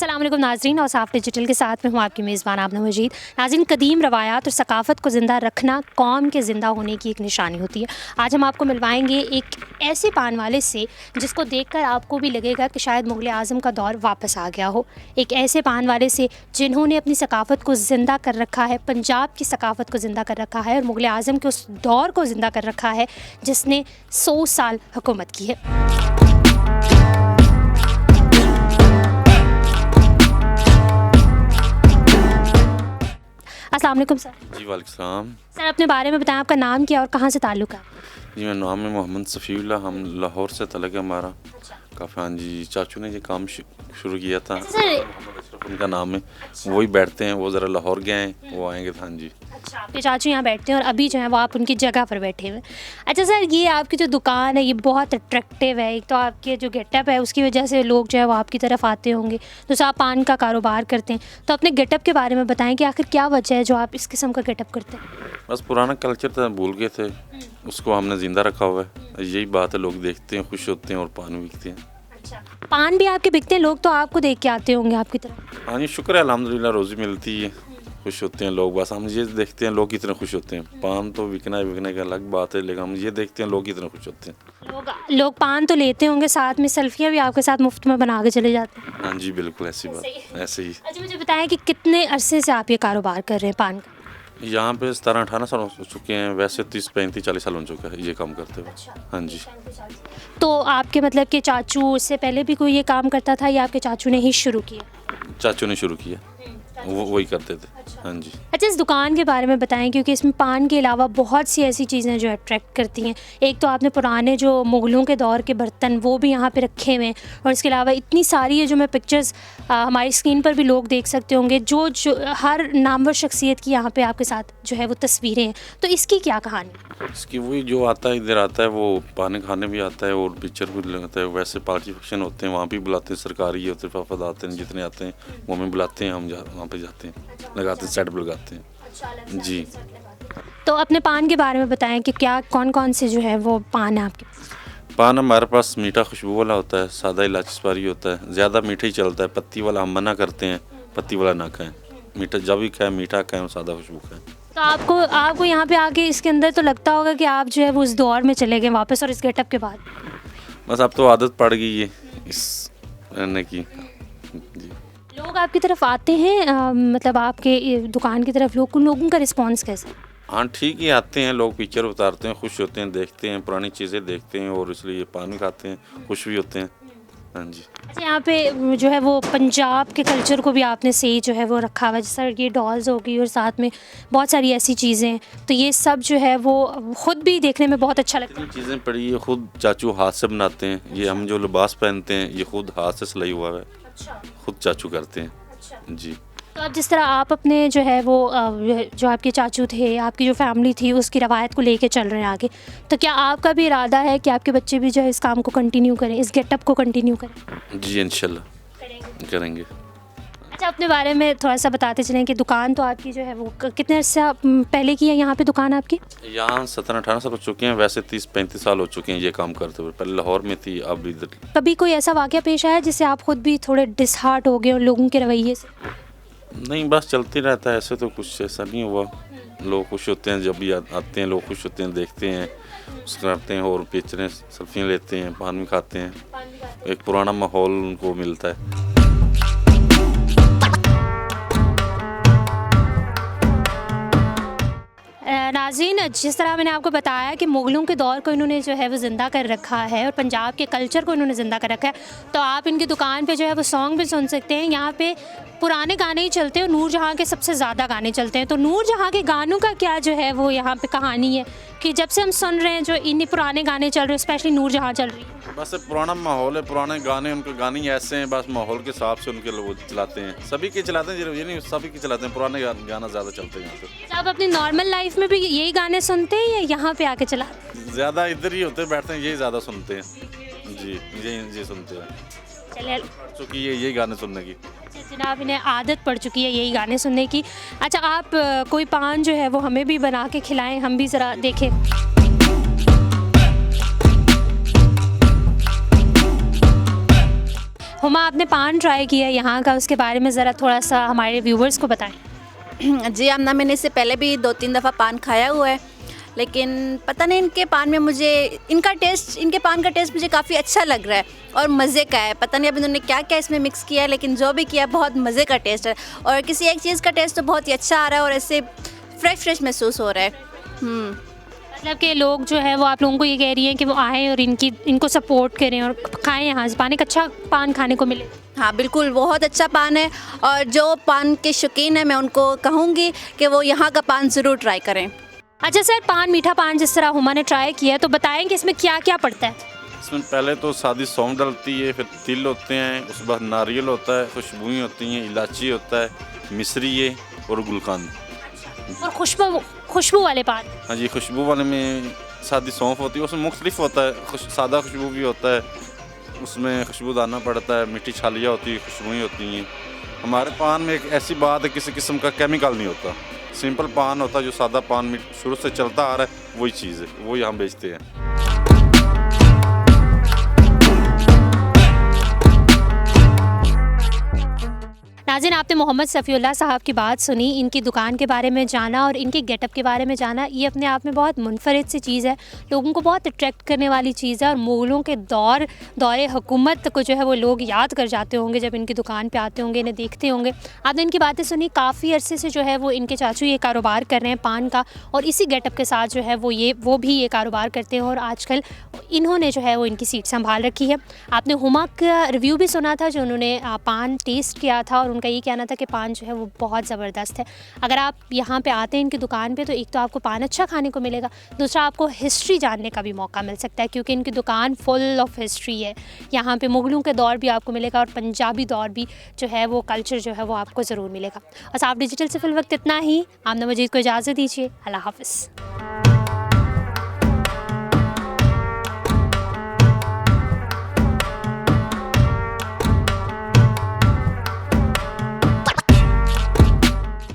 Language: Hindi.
अस्सलाम वालेकुम नाज़रीन, और साफ डिजिटल के साथ में हूँ आपकी मेज़बान आबना मजीद। नाज़रीन, कदीम रवायात और सकाफ़त को ज़िंदा रखना कौम के ज़िंदा होने की एक निशानी होती है। आज हम आपको मिलवाएंगे एक ऐसे पान वाले से जिसको देखकर आपको भी लगेगा कि शायद मुग़ल आज़म का दौर वापस आ गया हो। एक ऐसे पान वाले से जिन्होंने अपनी सकाफ़त को ज़िंदा कर रखा है, पंजाब की सकाफ़त को ज़िंदा कर रखा है और मुग़ल आज़म के उस दौर को ज़िंदा कर रखा है जिसने 100 साल हुकूमत की है। अस्सलाम वालेकुम सर। जी वालेकुम सलाम। सर, अपने बारे में बताएं, आपका नाम क्या और कहाँ से ताल्लुक़ है? जी मेरा नाम है मोहम्मद सफ़ीउल्लाह, हम लाहौर से तलक है हमारा। काफ़ी, हाँ जी, चाचू ने ये काम शुरू किया था। मोहम्मद अशरफ उनका नाम है, वही बैठते हैं, वो ज़रा लाहौर गए हैं, वो आएंगे। हाँ जी। अच्छा, आपके चाचू यहाँ बैठते हैं और अभी जो है वो आप उनकी जगह पर बैठे हुए हैं। अच्छा सर, ये आपकी जो दुकान है ये बहुत अट्रैक्टिव है। एक तो आपके जो गेटअप है उसकी वजह से लोग जो है वो आपकी तरफ आते होंगे। दूसरा, आप पान का कारोबार करते हैं, तो अपने गेटअप के बारे में बताएं कि आखिर क्या वजह है जो आप इस किस्म का गेटअप करते हैं? बस पुराना कल्चर था, भूल गए थे, उसको हमने ज़िंदा रखा हुआ है। यही बात है, लोग देखते हैं, खुश होते हैं और पान बिकते हैं। अच्छा, पान भी आपके बिकते हैं? लोग तो आपको देख के आते होंगे आपकी तरफ। हाँ जी, शुक्र है, अल्हम्दुलिल्लाह, रोज़ी मिलती है, खुश होते हैं लोग। बस हम ये देखते हैं लोग कितने खुश होते हैं। पान तो बिकने का अलग बात है, लेकिन हम ये देखते हैं लोग कितने खुश होते हैं। लोग पान तो लेते होंगे, साथ में सेल्फियाँ भी आपके साथ मुफ्त में बना के चले जाते हैं। हाँ जी, बिल्कुल ऐसी बात, ऐसे ही। अच्छा, मुझे बताएं कि कितने अरसे से आप ये कारोबार कर रहे हैं पान का? यहाँ पे 17-18 साल हो चुके हैं, वैसे 30-35-40 साल हो चुका है ये काम करते हुए। हाँ जी। तो आपके मतलब कि चाचू उससे पहले भी कोई ये काम करता था या आपके चाचू ने ही शुरू किया? चाचू ने शुरू किया, वो वही करते थे। हाँ जी। अच्छा, इस दुकान के बारे में बताएं, क्योंकि इसमें पान के अलावा बहुत सी ऐसी चीज़ें जो अट्रैक्ट करती हैं। एक तो आपने पुराने जो मुग़लों के दौर के बर्तन वो भी यहाँ पे रखे हुए हैं, और इसके अलावा इतनी सारी है जो मैं पिक्चर्स हमारी स्क्रीन पर भी लोग देख सकते होंगे, जो हर नामवर शख्सियत की यहाँ पे आपके साथ जो है वो तस्वीरें हैं। तो इसकी क्या कहानी? इसकी वही जो आता है, इधर आता है, वो पान खाने भी आता है और पिक्चर भी लगाता है। वैसे पार्टी फंक्शन होते हैं, वहाँ भी बुलाते हैं, सरकारी होते हैं, वफद आते हैं, जितने आते हैं वो हमें बुलाते हैं, हम वहाँ पे जाते हैं, लगाते हैं, सेट भी लगाते हैं। जी। तो अपने पान के बारे में बताएं कि क्या कौन कौन से जो है वो पान है आपके? पान हमारे पास मीठा खुशबू वाला होता है, सादा इलायची सुपारी होता है, ज़्यादा मीठा ही चलता है। पत्ती वाला हम मना करते हैं, पत्ती वाला ना खाएं। मीठा जब भी खाएं, मीठा खाएं और सादा खुशबू खाएं। तो आपको यहाँ पे आके इसके अंदर तो लगता होगा कि आप जो है वो उस दौर में चले गए वापस, और इस गेटअप के बाद? बस अब तो आदत पड़ गई है इस रहने की। जी। लोग आपकी तरफ आते हैं, मतलब आपके दुकान की तरफ लोगों का रिस्पांस कैसा है? हाँ, ठीक ही आते हैं लोग, पिक्चर उतारते हैं, खुश होते हैं, देखते हैं, पुरानी चीज़ें देखते हैं और इसलिए पानी खाते हैं, खुश भी होते हैं। हाँ जी। अच्छा, यहाँ पे जो है वो पंजाब के कल्चर को भी आपने सही जो है वो रखा हुआ है, जैसा ये डॉल्स होगी और साथ में बहुत सारी ऐसी चीज़ें हैं, तो ये सब जो है वो ख़ुद भी देखने में बहुत अच्छा लगता है। चीज़ें पड़ी है, खुद चाचू हाथ से बनाते हैं। ये हम जो लिबास पहनते हैं ये खुद हाथ से सिलाई हुआ है, खुद चाचू करते हैं। जी। तो अब जिस तरह आप अपने जो है वो जो आपके चाचू थे, आपकी जो फैमिली थी, उसकी रवायत को लेके चल रहे हैं आगे, तो क्या आपका भी इरादा है कि आपके बच्चे भी जो है इस काम को कंटिन्यू करें, इस गेटअप को कंटिन्यू करें? जी, इंशाल्लाह करेंगे। अच्छा, अपने बारे में थोड़ा सा बताते चलें कि दुकान तो आपकी जो है वो कितने अर्से पहले की है यहाँ पे दुकान आपकी? यहाँ 17-18 साल हो चुके हैं, वैसे 30-35 साल हो चुके हैं ये काम करते हुए। पहले लाहौर में थी, अब इधर। कभी कोई ऐसा वाक़या पेश आया जिससे आप खुद भी थोड़े डिसहार्ट हो गए और लोगों के रवैये से? नहीं, बस चलते रहता है, ऐसे तो कुछ ऐसा नहीं हुआ। लोग खुश होते हैं, जब भी आते हैं लोग खुश होते हैं, देखते हैं, उसको करते हैं और पिक्चरें सेल्फियाँ लेते हैं, पान भी खाते हैं। एक पुराना माहौल उनको मिलता है। नाज़रीन, जिस तरह मैंने आपको बताया कि मुग़लों के दौर को इन्होंने जो है वो ज़िंदा कर रखा है और पंजाब के कल्चर को इन्होंने ज़िंदा कर रखा है, तो आप इनकी दुकान पे जो है वो सॉन्ग भी सुन सकते हैं। यहाँ पे पुराने गाने ही चलते हैं और नूरजहाँ के सबसे ज़्यादा गाने चलते हैं। तो नूरजहाँ के गानों का क्या जो है वो यहाँ पे कहानी है कि जब से हम सुन रहे हैं जो इन्हीं पुराने गाने चल रहे हैं, स्पेशली नूरजहाँ चल रही है? बस पुराना माहौल है, पुराने गाने, उनके गाने ही ऐसे हैं, बस माहौल के हिसाब से उनके लोग चलाते हैं। सभी के चलाते हैं, ये नहीं सभी के चलाते हैं, पुराने गाना ज़्यादा चलते हैं यहाँ पे। आप अपनी नॉर्मल लाइफ में भी यही गाने सुनते हैं या यहाँ पे आके चलाते हैं? ज़्यादा इधर ही होते बैठते हैं, यही ज़्यादा सुनते हैं। जी, यही सुनते हैं। चलिए, चूँकि यही गाने सुनने की जनाब इन्हें आदत पड़ चुकी है यही गाने सुनने की। अच्छा, आप कोई पान जो है वो हमें भी बना के खिलाएं, हम भी ज़रा देखें। हुमा, आपने पान ट्राई किया यहाँ का, उसके बारे में ज़रा थोड़ा सा हमारे व्यूवर्स को बताएं। जी आमना, मैंने इससे पहले भी 2-3 दफ़ा पान खाया हुआ है, लेकिन पता नहीं इनके पान में मुझे इनके पान का टेस्ट मुझे काफ़ी अच्छा लग रहा है और मज़े का है। पता नहीं अब इन्होंने क्या क्या इसमें मिक्स किया है, लेकिन जो भी किया बहुत मज़े का टेस्ट है और किसी एक चीज़ का टेस्ट तो बहुत ही अच्छा आ रहा है और ऐसे फ्रेश महसूस हो रहा है। मतलब कि लोग जो है वो आप लोगों को ये कह रही हैं कि वो आएँ और इनको सपोर्ट करें और खाएँ यहाँ से पान, एक अच्छा पान खाने को मिले। हाँ बिल्कुल, बहुत अच्छा पान है और जो पान के शौकीन हैं मैं उनको कहूँगी कि वो यहाँ का पान ज़रूर ट्राई करें। अच्छा सर, पान, मीठा पान जिस तरह हुमा ने ट्राई किया, तो बताएं कि इसमें क्या क्या पड़ता है। इसमें पहले तो सादी सौंफ डलती है, फिर तिल होते हैं, उसके बाद नारियल होता है, खुशबुएँ होती हैं, इलायची होता है, मिश्री है और गुलकंद। और खुशबू वाले पान। हाँ जी, खुशबू वाले में सादी सौंफ होती है, उसमें मुख्तलिफ होता है, सादा खुशबू भी होता है, उसमें खुशबूदाना पड़ता है, मीठी छालियाँ होती है, खुशबुएँ होती हैं। हमारे पान में एक ऐसी बात है, किसी किस्म का केमिकल नहीं होता, सिंपल पान होता है, जो सादा पान शुरू से चलता आ रहा है वही चीज़ है, वही हम बेचते हैं। नाज़रीन, आपने मोहम्मद सफ़ीउल्लाह साहब की बात सुनी, इनकी दुकान के बारे में जाना और इनके गेटअप के बारे में जाना। ये अपने आप में बहुत मुनफरिद सी चीज़ है, लोगों को बहुत अट्रैक्ट करने वाली चीज़ है और मुग़लों के दौरे हुकूमत को जो है वो लोग याद कर जाते होंगे जब इनकी दुकान पे आते होंगे, इन्हें देखते होंगे। आपने इनकी बातें सुनी, काफ़ी अरसे से जो है वो इनके चाचू ये कारोबार कर रहे हैं पान का और इसी गेटअप के साथ जो है वो भी ये कारोबार करते हैं और आजकल इन्होंने जो है वो इनकी सीट संभाल रखी है। आपने हुमा का रिव्यू भी सुना था, जो उन्होंने पान टेस्ट किया था और उनका ये कहना था कि पान जो है वो बहुत ज़बरदस्त है। अगर आप यहाँ पे आते हैं इनकी दुकान पे, तो एक तो आपको पान अच्छा खाने को मिलेगा, दूसरा आपको हिस्ट्री जानने का भी मौका मिल सकता है, क्योंकि इनकी दुकान फुल ऑफ हिस्ट्री है। यहाँ पे मुग़लों के दौर भी आपको मिलेगा और पंजाबी दौर भी जो है वो कल्चर जो है वो आपको ज़रूर मिलेगा। और साफ डिजिटल से फिल वक्त इतना ही। आमना मजीद को इजाज़त दीजिए। अल्लाह हाफ़िज़।